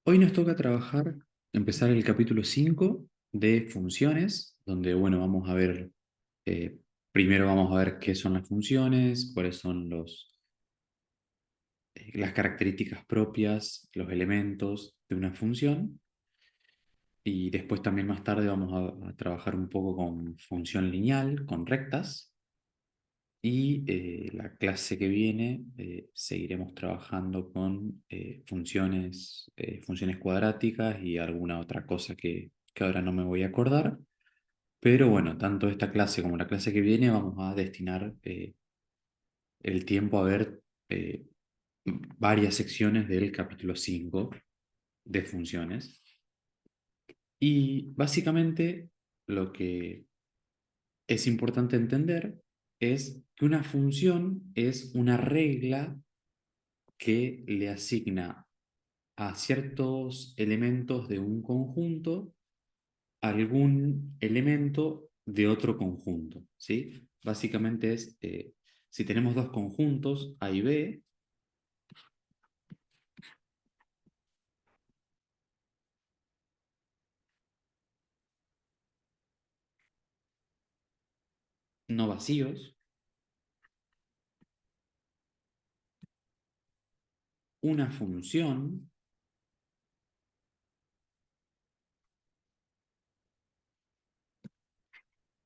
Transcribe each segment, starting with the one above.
Hoy nos toca trabajar, empezar el capítulo 5 de funciones, donde, bueno, vamos a ver, eh, primero vamos a ver qué son las funciones, cuáles son las características propias, los elementos de una función, y después también más tarde vamos a trabajar un poco con función lineal, con rectas, y la clase que viene seguiremos trabajando con funciones cuadráticas y alguna otra cosa que ahora no me voy a acordar. Pero bueno, tanto esta clase como la clase que viene vamos a destinar el tiempo a ver eh, varias secciones del capítulo 5 de funciones. Y básicamente lo que es importante entender es que una función es una regla que le asigna a ciertos elementos de un conjunto algún elemento de otro conjunto, ¿sí? Básicamente es, si tenemos dos conjuntos, A y B, no vacíos, una función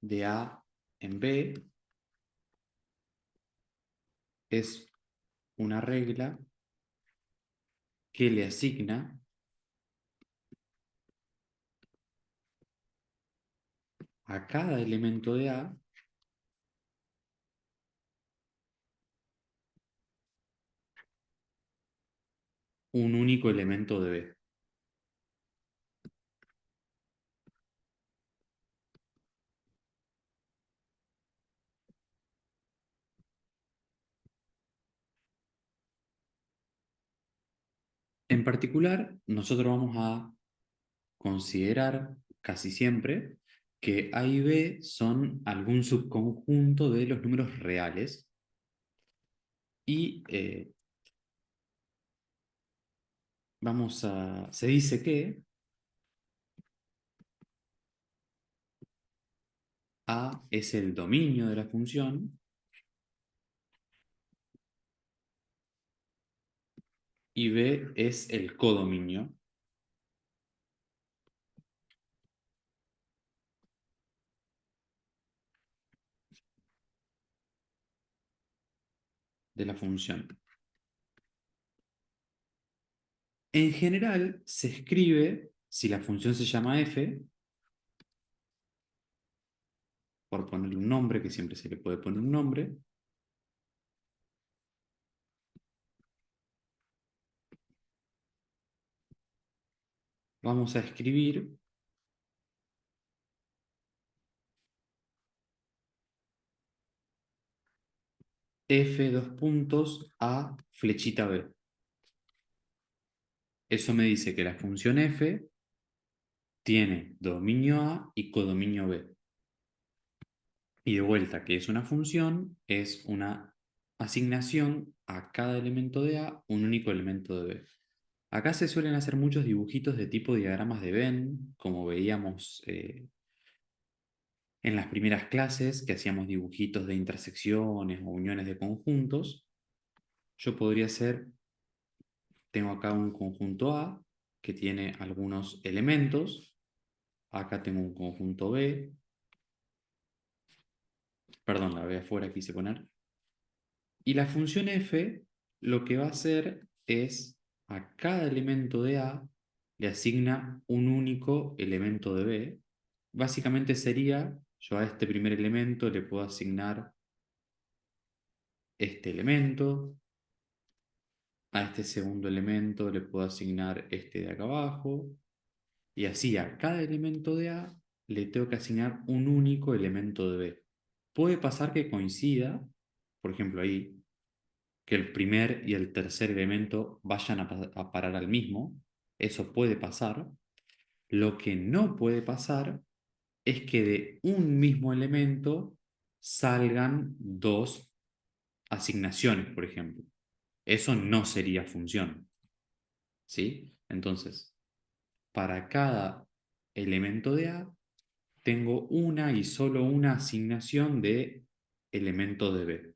de A en B es una regla que le asigna a cada elemento de A un único elemento de B. En particular, nosotros vamos a considerar casi siempre que A y B son algún subconjunto de los números reales y se dice que A es el dominio de la función y B es el codominio de la función. En general se escribe, si la función se llama f, por ponerle un nombre, que siempre se le puede poner un nombre, vamos a escribir f dos puntos a flechita b. Eso me dice que la función f tiene dominio a y codominio b. Y de vuelta, que es una función, es una asignación a cada elemento de A, un único elemento de B. Acá se suelen hacer muchos dibujitos de tipo diagramas de Venn, como veíamos en las primeras clases, que hacíamos dibujitos de intersecciones o uniones de conjuntos. Yo podría hacer, tengo acá un conjunto A que tiene algunos elementos, acá tengo un conjunto B, perdón, la B afuera quise poner, y la función f lo que va a hacer es a cada elemento de A le asigna un único elemento de B. Básicamente sería, yo a este primer elemento le puedo asignar este elemento, a este segundo elemento le puedo asignar este de acá abajo, y así a cada elemento de A le tengo que asignar un único elemento de B. Puede pasar que coincida, por ejemplo ahí, que el primer y el tercer elemento vayan a parar al mismo. Eso puede pasar. Lo que no puede pasar es que de un mismo elemento salgan dos asignaciones, por ejemplo. Eso no sería función. ¿Sí? Entonces, para cada elemento de A, tengo una y solo una asignación de elemento de B.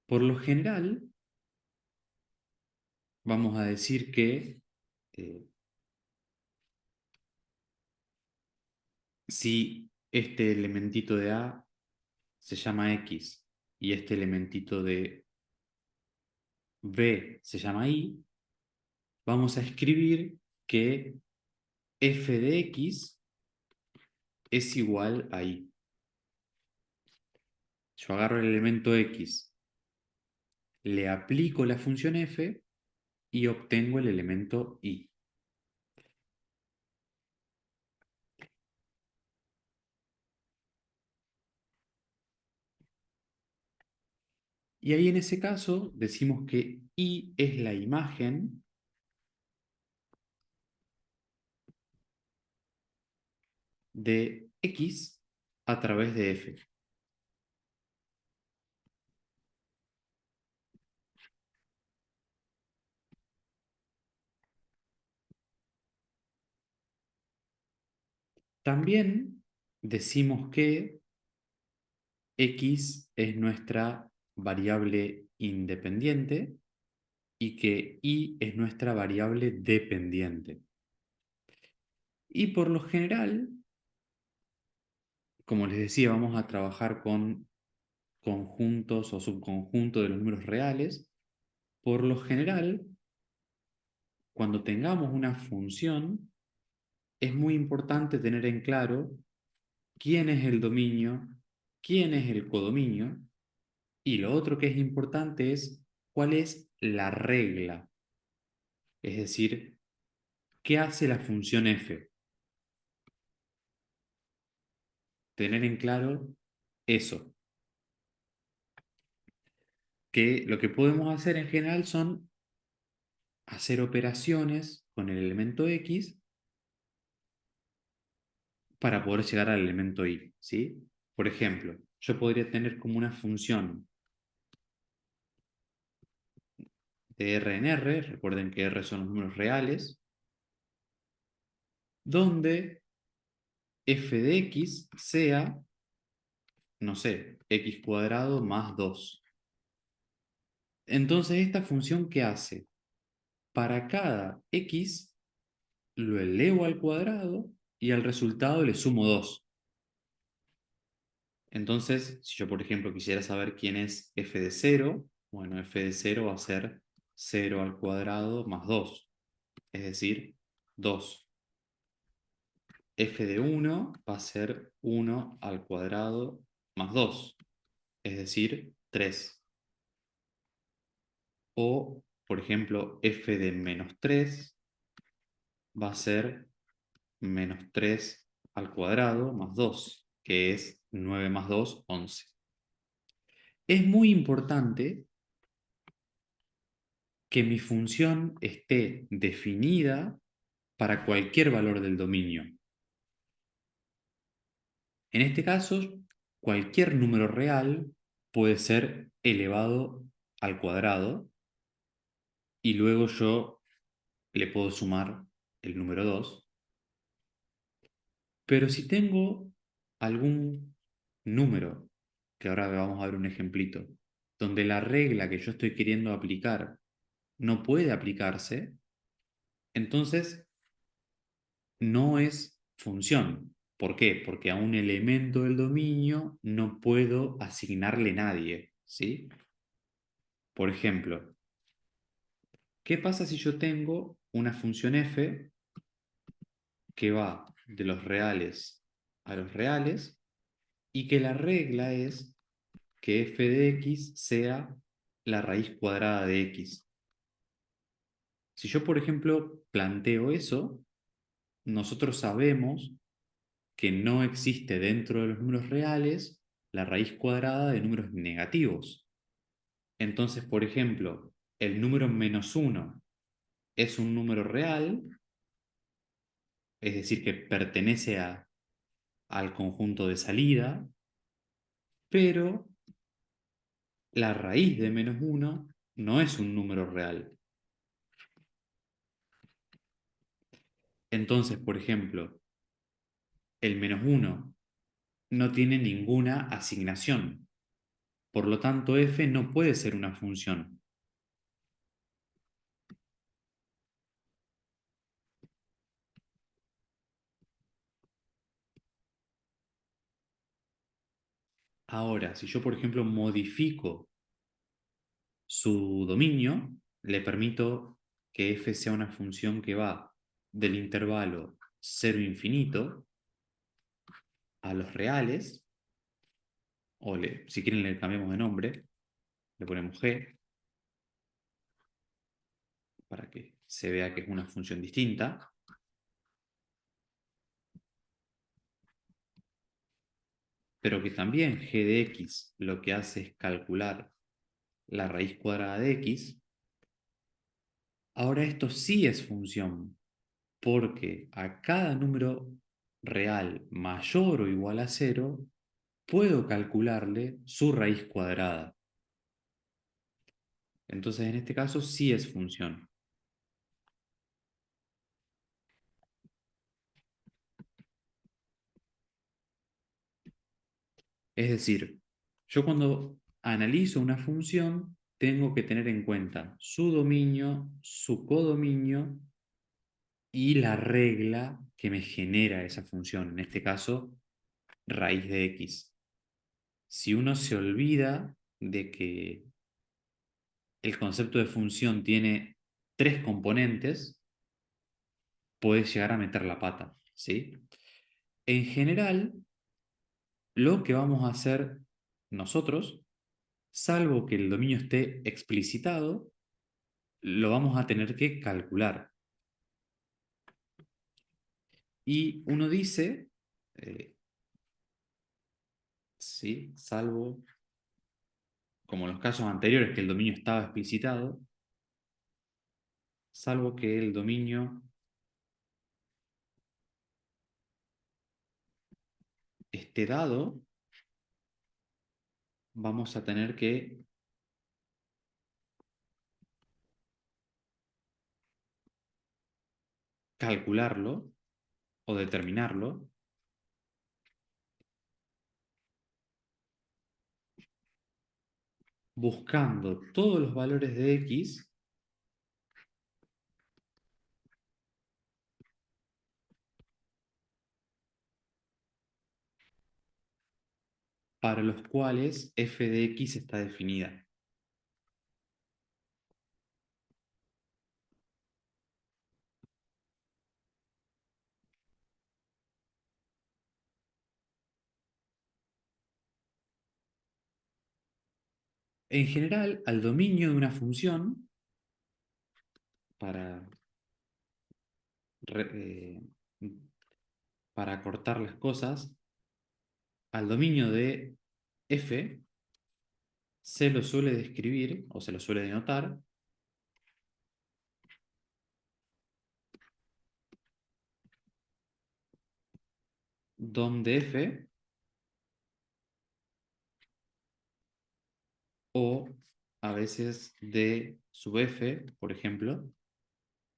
Por lo general, vamos a decir que eh, si este elementito de A se llama X y este elementito de B se llama Y, vamos a escribir que f de X es igual a Y. Yo agarro el elemento X, le aplico la función f y obtengo el elemento Y. Y ahí en ese caso decimos que Y es la imagen de X a través de f. También decimos que X es nuestra variable independiente y que Y es nuestra variable dependiente. Y por lo general, como les decía, vamos a trabajar con conjuntos o subconjuntos de los números reales. Por lo general, cuando tengamos una función, es muy importante tener en claro quién es el dominio, quién es el codominio, y lo otro que es importante es cuál es la regla, es decir, qué hace la función f. Tener en claro eso, que lo que podemos hacer en general son hacer operaciones con el elemento x para poder llegar al elemento y, ¿sí? Por ejemplo, yo podría tener como una función de R en R, recuerden que R son los números reales, donde f de x sea, no sé, x cuadrado más 2. Entonces, ¿esta función qué hace? Para cada x lo elevo al cuadrado y al resultado le sumo 2. Entonces, si yo, por ejemplo, quisiera saber quién es f de 0, bueno, f de 0 va a ser 0 al cuadrado más 2, es decir, 2. F de 1 va a ser 1 al cuadrado más 2, es decir, 3. O, por ejemplo, f de menos 3 va a ser menos 3 al cuadrado más 2, que es 9 más 2, 11. Es muy importante que mi función esté definida para cualquier valor del dominio. En este caso, cualquier número real puede ser elevado al cuadrado y luego yo le puedo sumar el número 2. Pero si tengo algún número, que ahora vamos a ver un ejemplito, donde la regla que yo estoy queriendo aplicar no puede aplicarse, entonces no es función. ¿Por qué? Porque a un elemento del dominio no puedo asignarle nadie, ¿sí? Por ejemplo, ¿qué pasa si yo tengo una función f que va de los reales a los reales y que la regla es que f de x sea la raíz cuadrada de x? Si yo, por ejemplo, planteo eso, nosotros sabemos que no existe dentro de los números reales la raíz cuadrada de números negativos. Entonces, por ejemplo, el número menos 1 es un número real, es decir, que pertenece al conjunto de salida, pero la raíz de menos 1 no es un número real. Entonces, por ejemplo, el -1 no tiene ninguna asignación. Por lo tanto, f no puede ser una función. Ahora, si yo, por ejemplo, modifico su dominio, le permito que f sea una función que va del intervalo 0 infinito a los reales, o si quieren le cambiamos de nombre, le ponemos g para que se vea que es una función distinta, pero que también g de x lo que hace es calcular la raíz cuadrada de x. Ahora esto sí es función, porque a cada número real mayor o igual a cero, puedo calcularle su raíz cuadrada. Entonces, en este caso, sí es función. Es decir, yo cuando analizo una función, tengo que tener en cuenta su dominio, su codominio y la regla que me genera esa función. En este caso, raíz de x. Si uno se olvida de que el concepto de función tiene tres componentes, puede llegar a meter la pata, ¿sí? En general, lo que vamos a hacer nosotros, salvo que el dominio esté explicitado, lo vamos a tener que calcular. Y uno dice, eh, ¿sí? Salvo, como en los casos anteriores, que el dominio estaba explicitado, salvo que el dominio esté dado, vamos a tener que calcularlo o determinarlo buscando todos los valores de x para los cuales f de x está definida. En general, al dominio de una función, para, eh, para cortar las cosas, al dominio de f se lo suele describir o se lo suele denotar donde f o a veces d sub f, por ejemplo.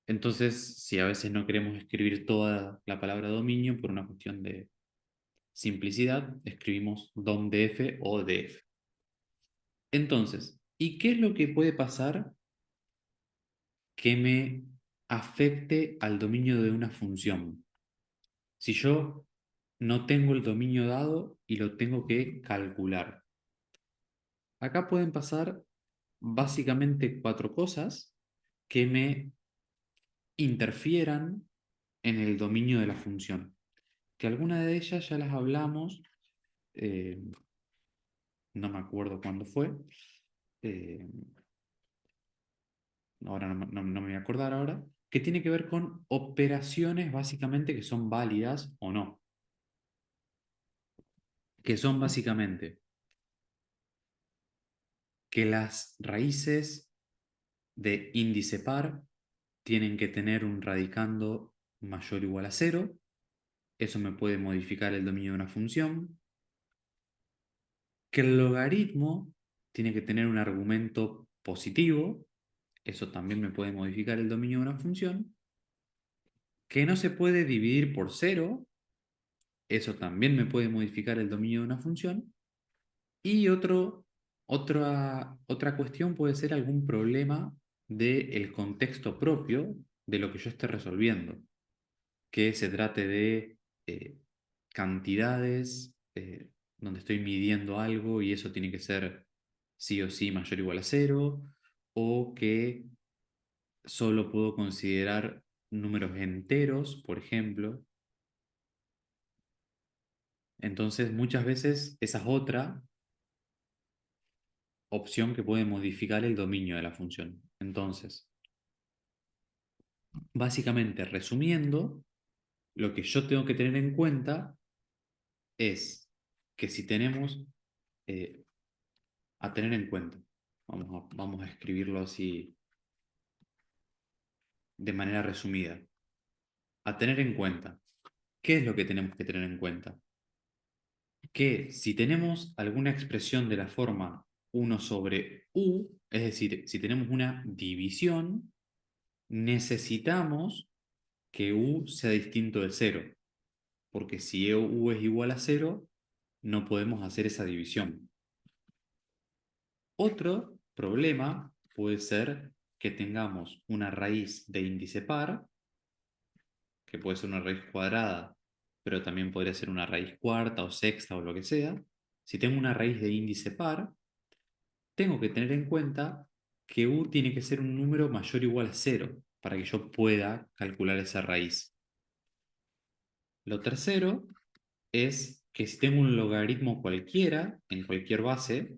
Entonces, si a veces no queremos escribir toda la palabra dominio por una cuestión de simplicidad, escribimos dom de f o df. Entonces, ¿y qué es lo que puede pasar que me afecte al dominio de una función? Si yo no tengo el dominio dado y lo tengo que calcular. Acá pueden pasar básicamente cuatro cosas que me interfieran en el dominio de la función. Que algunas de ellas ya las hablamos, eh, no me acuerdo cuándo fue, eh, ahora no me voy a acordar ahora, que tiene que ver con operaciones básicamente que son válidas o no, que son básicamente que las raíces de índice par tienen que tener un radicando mayor o igual a cero. Eso me puede modificar el dominio de una función. Que el logaritmo tiene que tener un argumento positivo, eso también me puede modificar el dominio de una función, que no se puede dividir por cero, eso también me puede modificar el dominio de una función, y otra cuestión puede ser algún problema del contexto propio de lo que yo esté resolviendo, que se trate de eh, cantidades, donde estoy midiendo algo y eso tiene que ser sí o sí mayor o igual a cero, o que solo puedo considerar números enteros, por ejemplo. Entonces, muchas veces esa es otra opción que puede modificar el dominio de la función. Entonces, básicamente, resumiendo, lo que yo tengo que tener en cuenta es que si tenemos eh, a tener en cuenta, vamos a escribirlo así de manera resumida, a tener en cuenta, ¿qué es lo que tenemos que tener en cuenta? Que si tenemos alguna expresión de la forma 1/u, es decir, si tenemos una división, necesitamos que u sea distinto de cero, porque si u es igual a cero, no podemos hacer esa división. Otro problema puede ser que tengamos una raíz de índice par, que puede ser una raíz cuadrada, pero también podría ser una raíz cuarta o sexta o lo que sea. Si tengo una raíz de índice par, tengo que tener en cuenta que u tiene que ser un número mayor o igual a cero para que yo pueda calcular esa raíz. Lo tercero es que si tengo un logaritmo cualquiera, en cualquier base,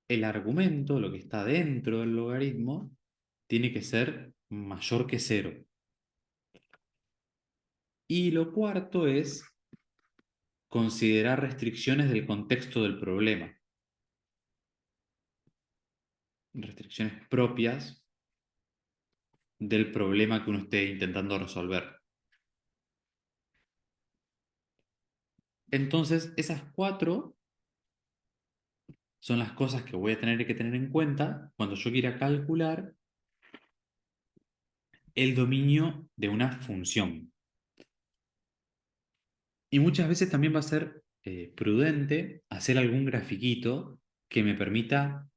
el argumento, lo que está dentro del logaritmo, tiene que ser mayor que cero. Y lo cuarto es considerar restricciones del contexto del problema, restricciones propias del problema que uno esté intentando resolver. Entonces, esas cuatro son las cosas que voy a tener que tener en cuenta cuando yo quiera calcular el dominio de una función. Y muchas veces también va a ser prudente hacer algún grafiquito que me permita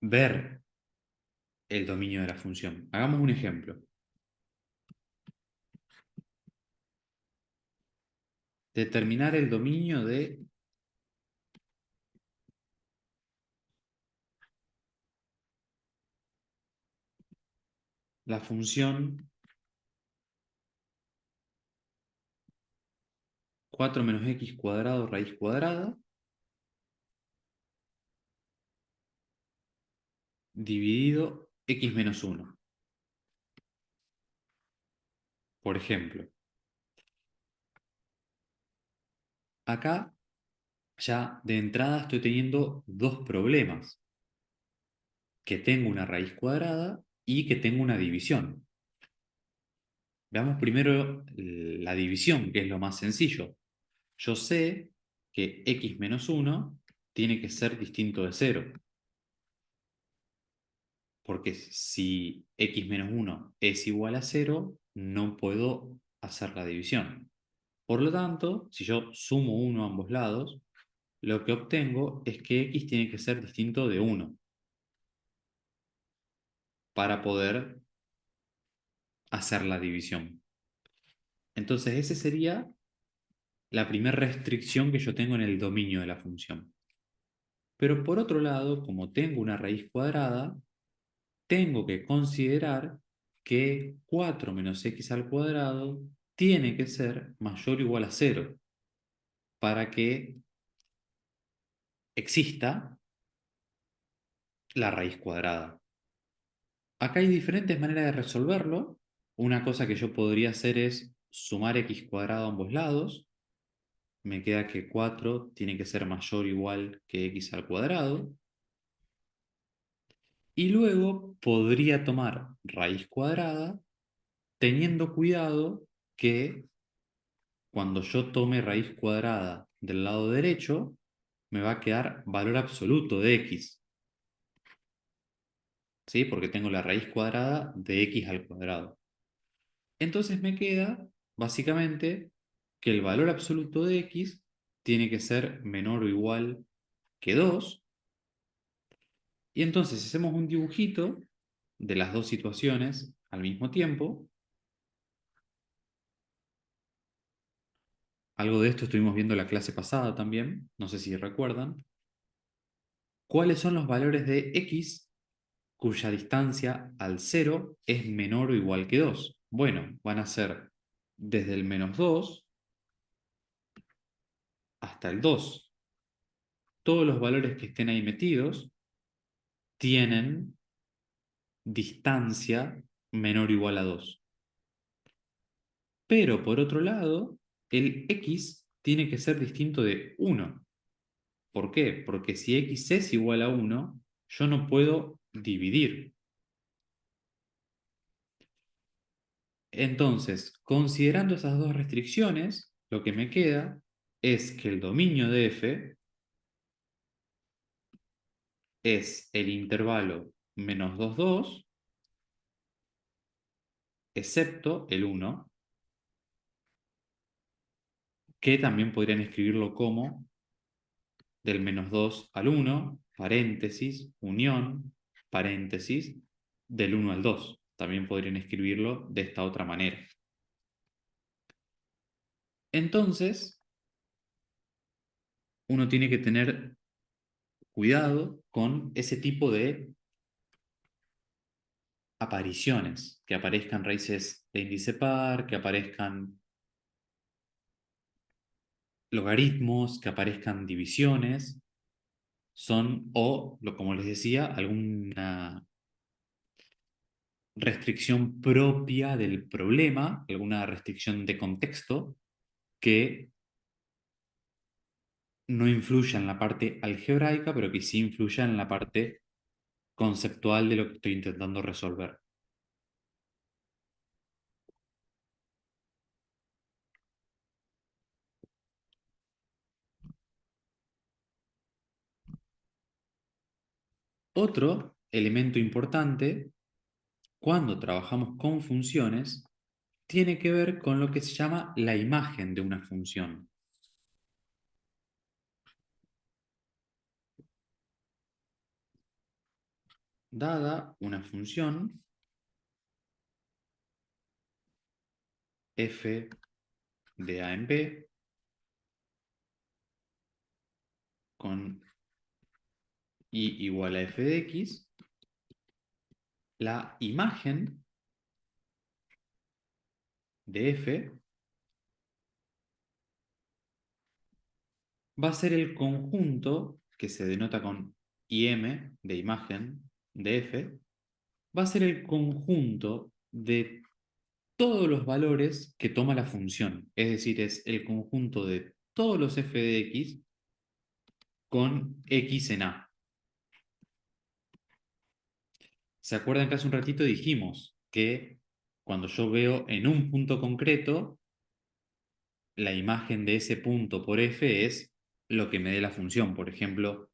ver el dominio de la función. Hagamos un ejemplo. Determinar el dominio de la función 4 menos x cuadrado raíz cuadrada dividido x menos 1. Por ejemplo, acá ya de entrada estoy teniendo dos problemas, que tengo una raíz cuadrada y que tengo una división. Veamos primero la división, que es lo más sencillo. Yo sé que x menos 1 tiene que ser distinto de cero, porque si x menos 1 es igual a cero, no puedo hacer la división. Por lo tanto, si yo sumo 1 a ambos lados, lo que obtengo es que x tiene que ser distinto de 1 para poder hacer la división. Entonces, esa sería la primera restricción que yo tengo en el dominio de la función. Pero por otro lado, como tengo una raíz cuadrada, tengo que considerar que 4 menos x al cuadrado tiene que ser mayor o igual a cero para que exista la raíz cuadrada. Acá hay diferentes maneras de resolverlo. Una cosa que yo podría hacer es sumar x cuadrado a ambos lados. Me queda que 4 tiene que ser mayor o igual que x al cuadrado. Y luego podría tomar raíz cuadrada teniendo cuidado que cuando yo tome raíz cuadrada del lado derecho, me va a quedar valor absoluto de x, ¿sí? Porque tengo la raíz cuadrada de x al cuadrado. Entonces me queda, básicamente, que el valor absoluto de x tiene que ser menor o igual que 2. Y entonces si hacemos un dibujito de las dos situaciones al mismo tiempo. Algo de esto estuvimos viendo la clase pasada también, no sé si recuerdan. ¿Cuáles son los valores de x cuya distancia al cero es menor o igual que 2? Bueno, van a ser desde el -2 hasta el 2. Todos los valores que estén ahí metidos tienen distancia menor o igual a 2. Pero por otro lado, el x tiene que ser distinto de 1. ¿Por qué? Porque si x es igual a 1, yo no puedo dividir. Entonces, considerando esas dos restricciones, lo que me queda es que el dominio de f es el intervalo -2, 2, excepto el 1, que también podrían escribirlo como del -2 al 1, paréntesis, unión, paréntesis, del 1 al 2. También podrían escribirlo de esta otra manera. Entonces, uno tiene que tener cuidado con ese tipo de apariciones, que aparezcan raíces de índice par, que aparezcan logaritmos, que aparezcan divisiones, son, como les decía, alguna restricción propia del problema, alguna restricción de contexto que no influya en la parte algebraica, pero que sí influya en la parte conceptual de lo que estoy intentando resolver. Otro elemento importante cuando trabajamos con funciones tiene que ver con lo que se llama la imagen de una función. Dada una función f de a en b con y igual a f de x, la imagen de f va a ser el conjunto que se denota con im de imagen de f, va a ser el conjunto de todos los valores que toma la función. Es decir, es el conjunto de todos los f de x con x en a. ¿Se acuerdan que hace un ratito dijimos que cuando yo veo en un punto concreto, la imagen de ese punto por f es lo que me dé la función? Por ejemplo,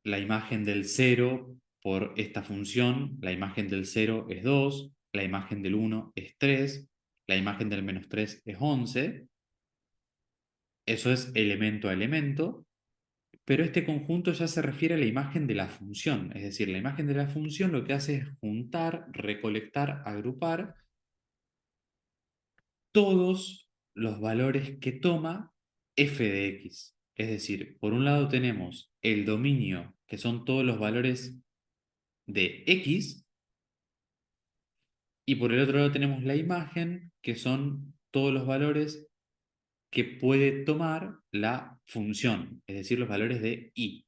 la imagen del 0 por esta función, la imagen del 0 es 2, la imagen del 1 es 3, la imagen del -3 es 11. Eso es elemento a elemento, pero este conjunto ya se refiere a la imagen de la función. Es decir, la imagen de la función lo que hace es juntar, recolectar, agrupar todos los valores que toma f de x. Es decir, por un lado tenemos el dominio, que son todos los valores de x, y por el otro lado tenemos la imagen, que son todos los valores que puede tomar la función, es decir, los valores de y.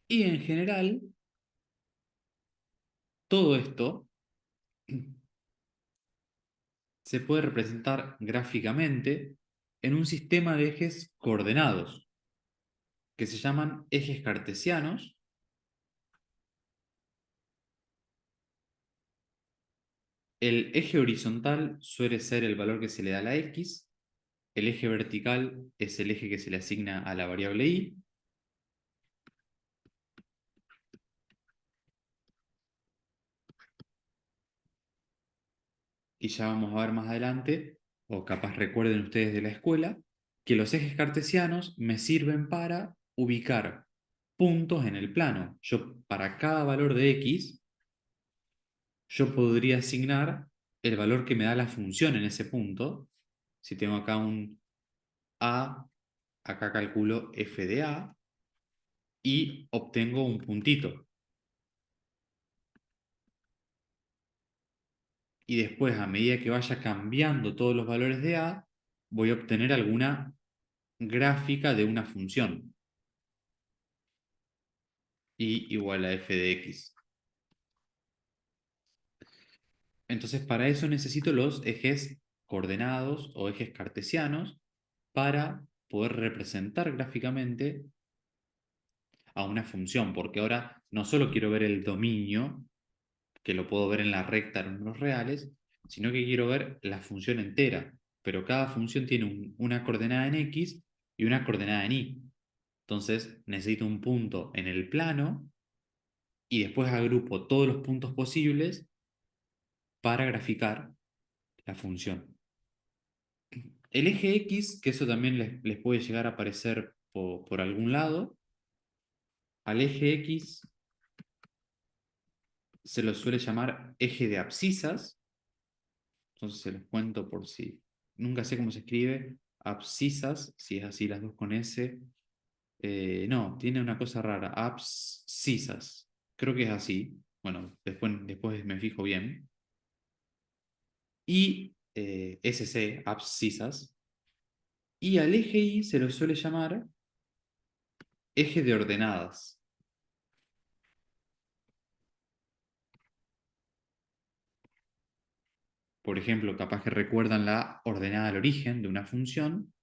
Y en general, todo esto se puede representar gráficamente en un sistema de ejes coordenados, que se llaman ejes cartesianos, El eje horizontal suele ser el valor que se le da a la x, el eje vertical es el eje que se le asigna a la variable y, y ya vamos a ver más adelante, o capaz recuerden ustedes de la escuela, que los ejes cartesianos me sirven para ubicar puntos en el plano. Yo, para cada valor de x, yo podría asignar el valor que me da la función en ese punto. Si tengo acá un a, acá calculo f de a y obtengo un puntito. Y después, a medida que vaya cambiando todos los valores de a, voy a obtener alguna gráfica de una función. Y igual a f de x. Entonces, para eso necesito los ejes coordenados o ejes cartesianos para poder representar gráficamente a una función, porque ahora no solo quiero ver el dominio, que lo puedo ver en la recta en números reales, sino que quiero ver la función entera, pero cada función tiene una coordenada en x y una coordenada en y. Entonces necesito un punto en el plano y después agrupo todos los puntos posibles para graficar la función. El eje X, que eso también les puede llegar a aparecer por algún lado, al eje X se lo suele llamar eje de abscisas. Entonces se los cuento por si. Nunca sé cómo se escribe. Abscisas, si es así las dos con S. No, tiene una cosa rara. Abscisas. Creo que es así. Bueno, después me fijo bien. Y SC, abscisas. Y al eje Y se lo suele llamar eje de ordenadas. Por ejemplo, capaz que recuerdan la ordenada al origen de una función,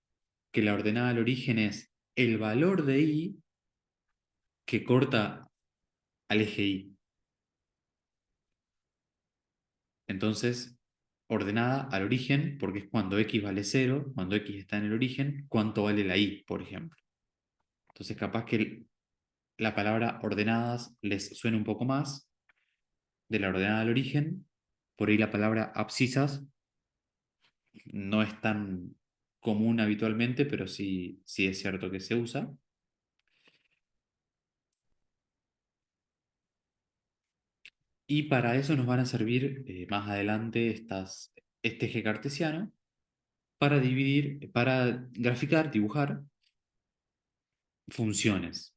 que la ordenada al origen es el valor de y que corta al eje y. Entonces, ordenada al origen, porque es cuando x vale 0, cuando x está en el origen, cuánto vale la y, por ejemplo. Entonces, capaz que la palabra ordenadas les suene un poco más de la ordenada al origen, por ahí la palabra abscisas no es tan común habitualmente, pero sí es cierto que se usa. Y para eso nos van a servir más adelante este eje cartesiano para dividir, para graficar, dibujar funciones.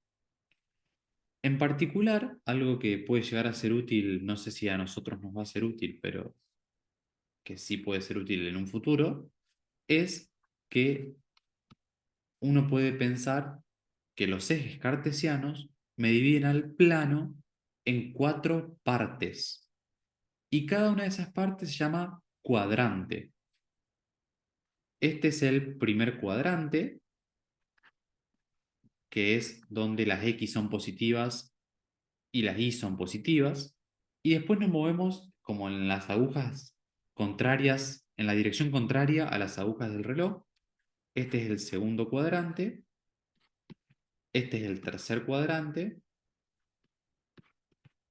En particular, algo que puede llegar a ser útil, no sé si a nosotros nos va a ser útil, pero que sí puede ser útil en un futuro, es que uno puede pensar que los ejes cartesianos me dividen al plano en cuatro partes. Y cada una de esas partes se llama cuadrante. Este es el primer cuadrante, que es donde las X son positivas y las Y son positivas. Y después nos movemos como en las agujas contrarias, en la dirección contraria a las agujas del reloj. Este es el segundo cuadrante, este es el tercer cuadrante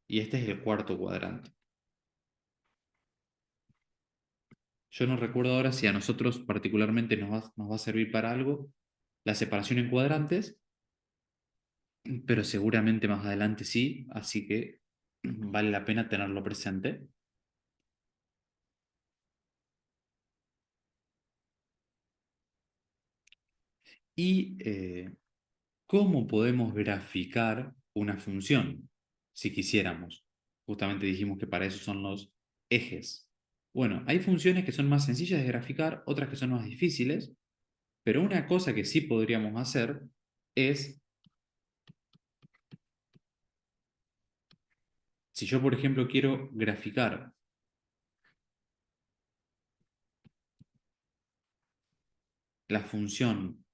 y este es el cuarto cuadrante. Yo no recuerdo ahora si a nosotros particularmente nos va a servir para algo la separación en cuadrantes, pero seguramente más adelante sí, así que vale la pena tenerlo presente. Y ¿cómo podemos graficar una función si quisiéramos? Justamente dijimos que para eso son los ejes. Bueno, hay funciones que son más sencillas de graficar, otras que son más difíciles, pero una cosa que sí podríamos hacer es, si yo por ejemplo quiero graficar la función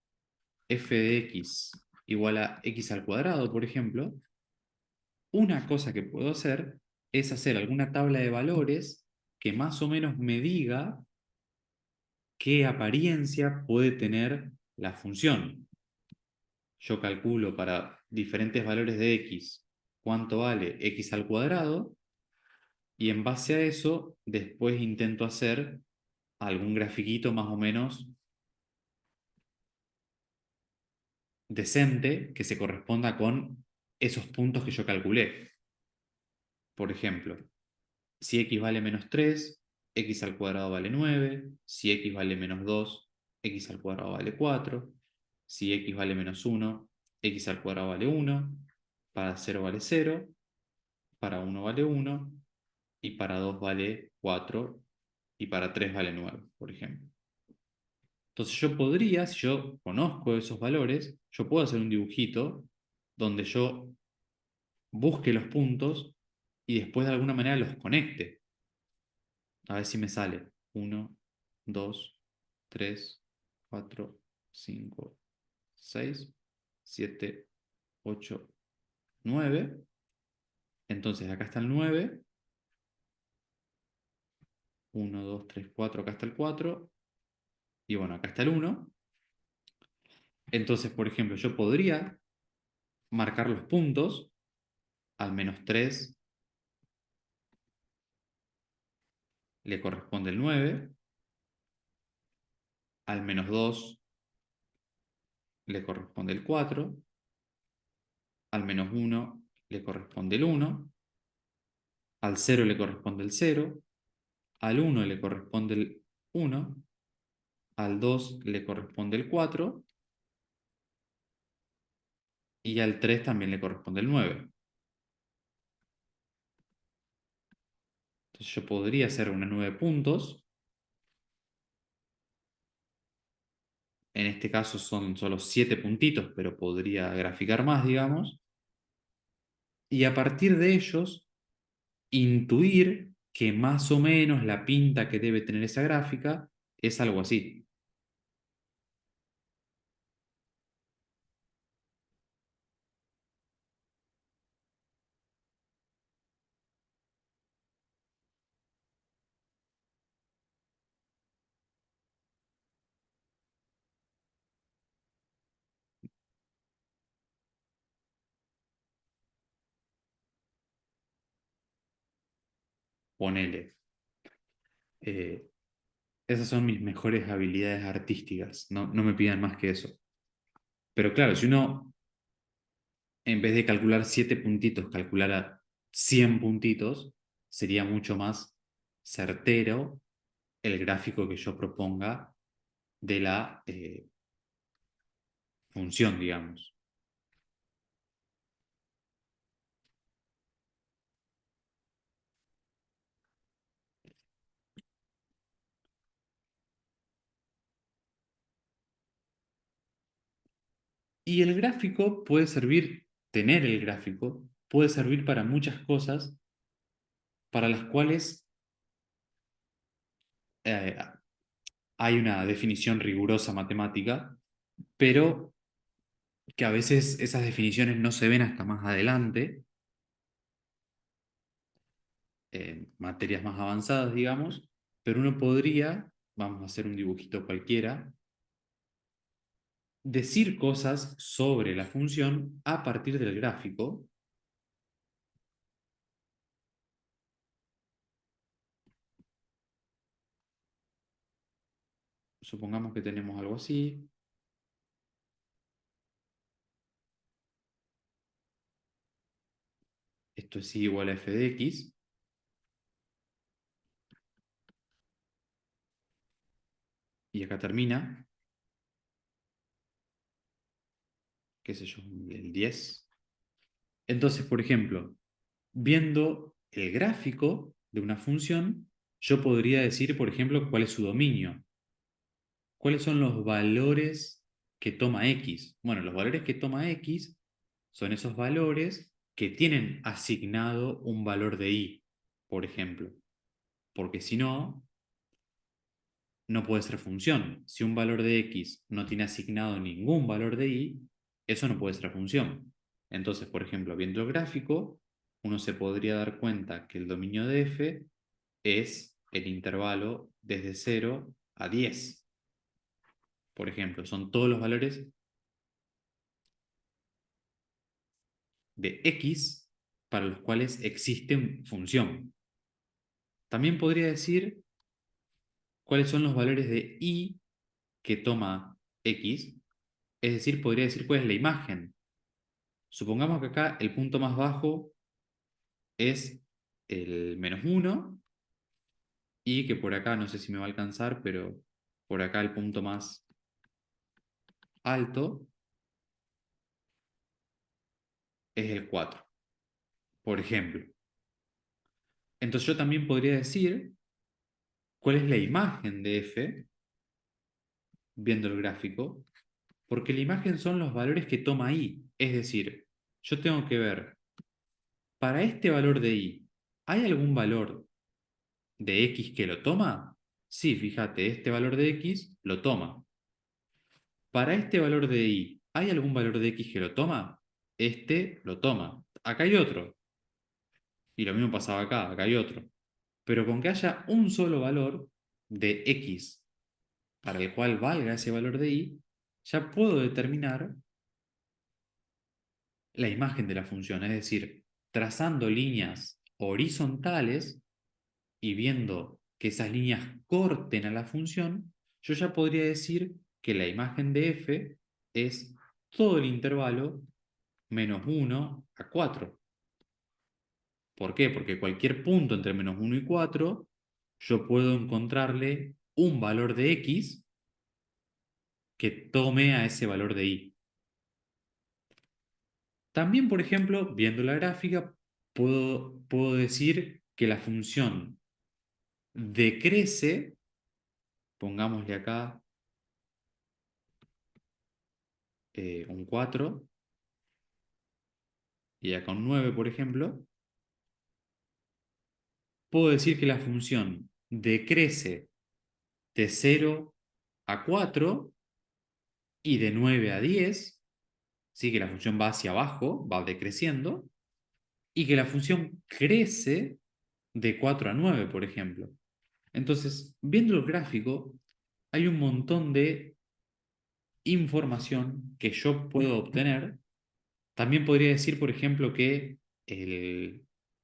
f de x igual a x al cuadrado, por ejemplo, una cosa que puedo hacer es hacer alguna tabla de valores que más o menos me diga qué apariencia puede tener la función. Yo calculo para diferentes valores de x cuánto vale x al cuadrado y en base a eso después intento hacer algún grafiquito más o menos decente que se corresponda con esos puntos que yo calculé. Por ejemplo, si x vale menos 3, x al cuadrado vale 9. Si x vale menos 2, x al cuadrado vale 4. Si x vale menos 1, x al cuadrado vale 1. Para 0 vale 0. Para 1 vale 1. Y para 2 vale 4. Y para 3 vale 9, por ejemplo. Entonces yo podría, si yo conozco esos valores, yo puedo hacer un dibujito donde yo busque los puntos y después de alguna manera los conecte. A ver si me sale. 1, 2, 3, 4, 5, 6, 7, 8, 9. Entonces acá está el 9. 1, 2, 3, 4. Acá está el 4. Y bueno, acá está el 1. Entonces, por ejemplo, yo podría marcar los puntos. Al menos 3 le corresponde el 9. Al menos 2 le corresponde el 4. Al menos 1 le corresponde el 1. Al 0 le corresponde el 0. Al 1 le corresponde el 1. Al 2 le corresponde el 4. Y al 3 también le corresponde el 9. Entonces yo podría hacer una 9 puntos. En este caso son solo 7 puntitos, pero podría graficar más, digamos. Y a partir de ellos, intuir que más o menos la pinta que debe tener esa gráfica es algo así. Ponele. Eh, Esas son mis mejores habilidades artísticas. No, no me pidan más que eso. Pero claro, si uno en vez de calcular 7 puntitos, calculara 100 puntitos, sería mucho más certero el gráfico que yo proponga de la función, digamos. Y el gráfico puede servir, tener el gráfico, puede servir para muchas cosas para las cuales eh, hay una definición rigurosa matemática, pero que a veces esas definiciones no se ven hasta más adelante, en materias más avanzadas, digamos, pero uno podría, vamos a hacer un dibujito cualquiera, decir cosas sobre la función a partir del gráfico. Supongamos que tenemos algo así. Esto es y igual a f de x. Y acá termina, qué sé yo, el 10. Entonces, por ejemplo, viendo el gráfico de una función, yo podría decir, por ejemplo, cuál es su dominio. ¿Cuáles son los valores que toma x? Bueno, los valores que toma x son esos valores que tienen asignado un valor de y, por ejemplo. Porque si no, no puede ser función. Si un valor de x no tiene asignado ningún valor de y, eso no puede ser función. Entonces, por ejemplo, viendo el gráfico, uno se podría dar cuenta que el dominio de f es el intervalo desde 0 a 10. Por ejemplo, son todos los valores de x para los cuales existe función. También podría decir cuáles son los valores de y que toma x, es decir, podría decir cuál es la imagen. Supongamos que acá el punto más bajo es el -1 y que por acá, no sé si me va a alcanzar, pero por acá el punto más alto es el 4, por ejemplo. Entonces yo también podría decir cuál es la imagen de f viendo el gráfico, porque la imagen son los valores que toma i. Es decir, yo tengo que ver, para este valor de i, ¿hay algún valor de x que lo toma? Sí, fíjate, este valor de x lo toma. Para este valor de i, ¿hay algún valor de x que lo toma? Este lo toma. Acá hay otro. Y lo mismo pasaba acá, acá hay otro. Pero con que haya un solo valor de x para el cual valga ese valor de y, ya puedo determinar la imagen de la función. Es decir, trazando líneas horizontales y viendo que esas líneas corten a la función, yo ya podría decir que la imagen de f es todo el intervalo -1 a 4. ¿Por qué? Porque cualquier punto entre -1 y 4, yo puedo encontrarle un valor de x que tome a ese valor de y. También, por ejemplo, viendo la gráfica, puedo decir que la función decrece, pongámosle acá un 4 y acá un 9, por ejemplo, puedo decir que la función decrece de 0 a 4 y de 9 a 10, ¿sí? Que la función va hacia abajo, va decreciendo, y que la función crece de 4 a 9, por ejemplo. Entonces, viendo el gráfico, hay un montón de información que yo puedo obtener. También podría decir, por ejemplo, que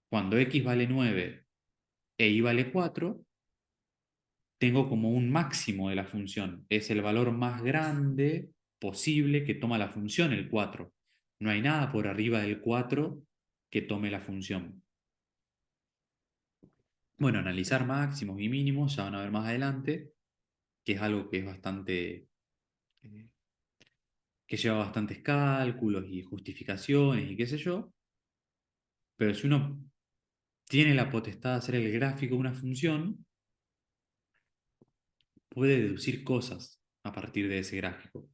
cuando x vale 9 e y vale 4, tengo como un máximo de la función. Es el valor más grande posible que toma la función, el 4. No hay nada por arriba del 4 que tome la función. Bueno, analizar máximos y mínimos, ya van a ver más adelante, que es algo que es bastante, eh, que lleva bastantes cálculos y justificaciones y qué sé yo, pero si uno tiene la potestad de hacer el gráfico de una función, puede deducir cosas a partir de ese gráfico.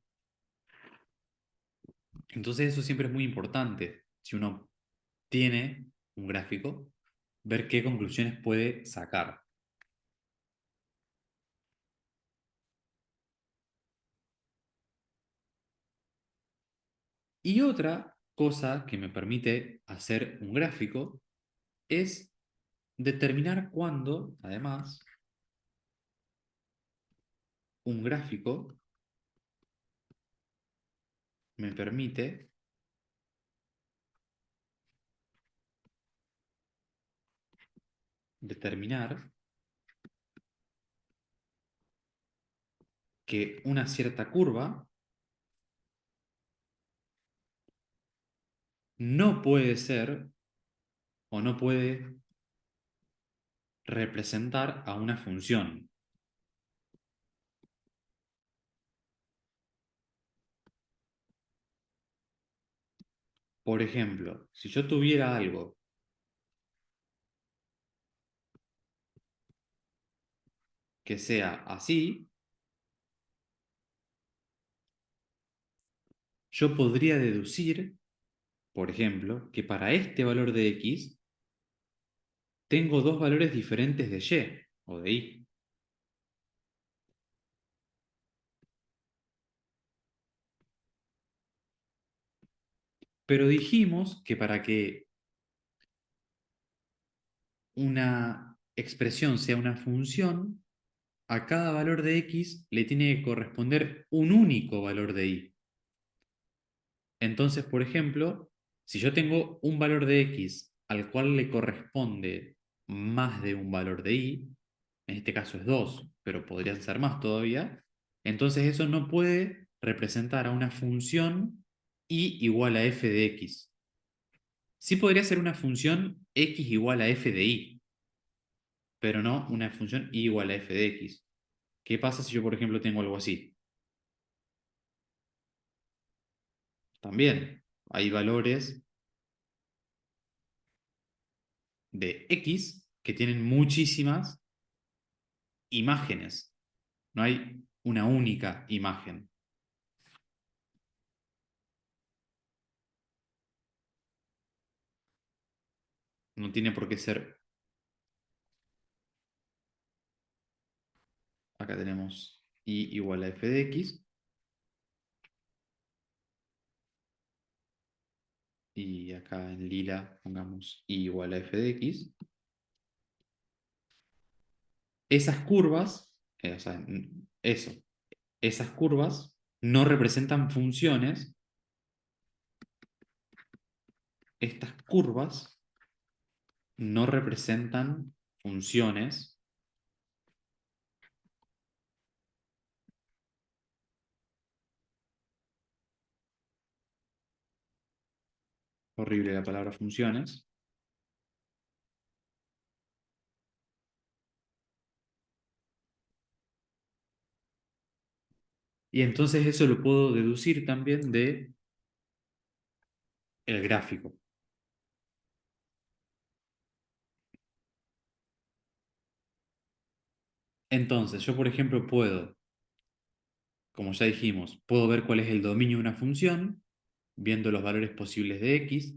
Entonces eso siempre es muy importante, si uno tiene un gráfico, ver qué conclusiones puede sacar. Y otra cosa que me permite hacer un gráfico es determinar cuándo, además, un gráfico me permite determinar que una cierta curva no puede ser o no puede representar a una función. Por ejemplo, si yo tuviera algo que sea así, yo podría deducir, por ejemplo, que para este valor de x tengo dos valores diferentes de y o de y. Pero dijimos que para que expresión sea una función, a cada valor de x le tiene que corresponder un único valor de y. Entonces, por ejemplo, si yo tengo un valor de x al cual le corresponde más de un valor de y, en este caso es 2, pero podrían ser más todavía, entonces eso no puede representar a una función y igual a f de x. Sí podría ser una función x igual a f de y, pero no una función y igual a f de x. ¿Qué pasa si yo, por ejemplo, tengo algo así? También hay valores de x que tienen muchísimas imágenes. No hay una única imagen. No tiene por qué ser. Acá tenemos y igual a f de x y acá en lila pongamos y igual a f de x. Esas curvas, o sea, eso, esas curvas no representan funciones. Estas curvas no representan funciones. Horrible la palabra funciones. Y entonces eso lo puedo deducir también de el gráfico. Entonces, yo por ejemplo puedo, como ya dijimos, puedo ver cuál es el dominio de una función, viendo los valores posibles de x.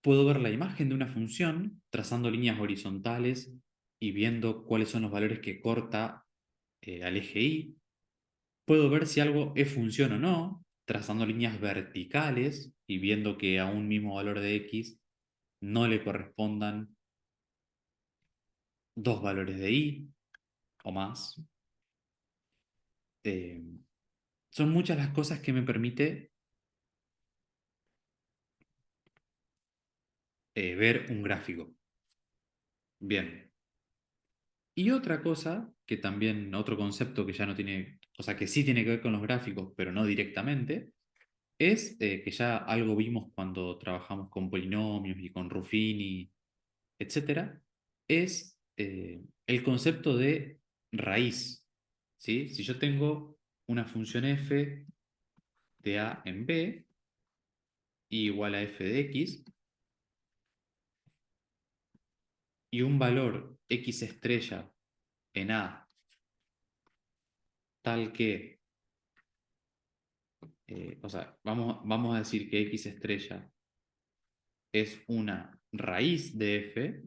Puedo ver la imagen de una función, trazando líneas horizontales y viendo cuáles son los valores que corta al eje y. Puedo ver si algo es función o no, trazando líneas verticales y viendo que a un mismo valor de x no le correspondan dos valores de y o más. Eh, Son muchas las cosas que me permite ver un gráfico. Bien. Y otra cosa, que también, otro concepto que ya no tiene, o sea, que sí tiene que ver con los gráficos, pero no directamente, es que ya algo vimos cuando trabajamos con polinomios y con Ruffini, etcétera, es el concepto de raíz. ¿Sí? Si yo tengo una función f de a en b igual a f de x, y un valor x estrella en A tal que, o sea, vamos a decir que x estrella es una raíz de f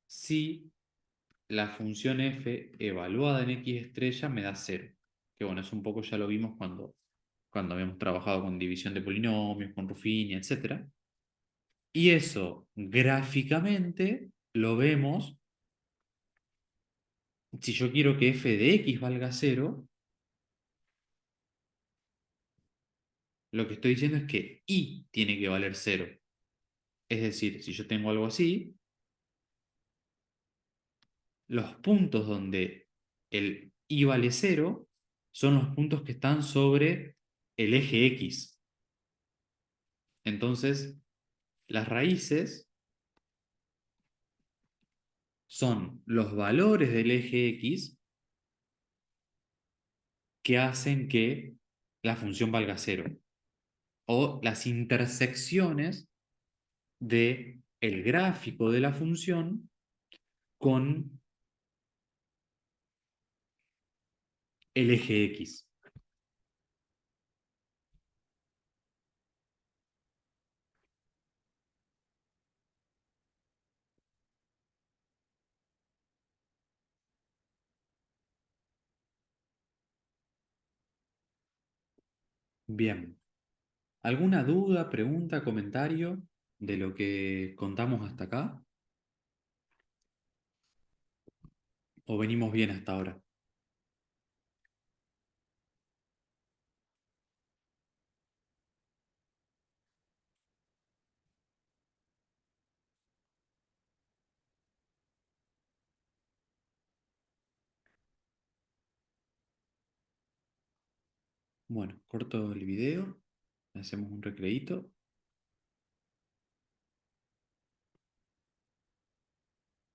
si la función f evaluada en x estrella me da cero. Que bueno, eso un poco ya lo vimos cuando habíamos trabajado con división de polinomios, con Ruffini, etc. Y eso gráficamente lo vemos si yo quiero que f de x valga cero. Lo que estoy diciendo es que y tiene que valer cero. Es decir, si yo tengo algo así, los puntos donde el i vale cero son los puntos que están sobre el eje x. Entonces, las raíces son los valores del eje x que hacen que la función valga cero, o las intersecciones de el gráfico de la función con el eje x. Bien. ¿Alguna duda, pregunta, comentario? de lo que contamos hasta acá o venimos bien hasta ahora? Bueno, corto el video, hacemos un recreíto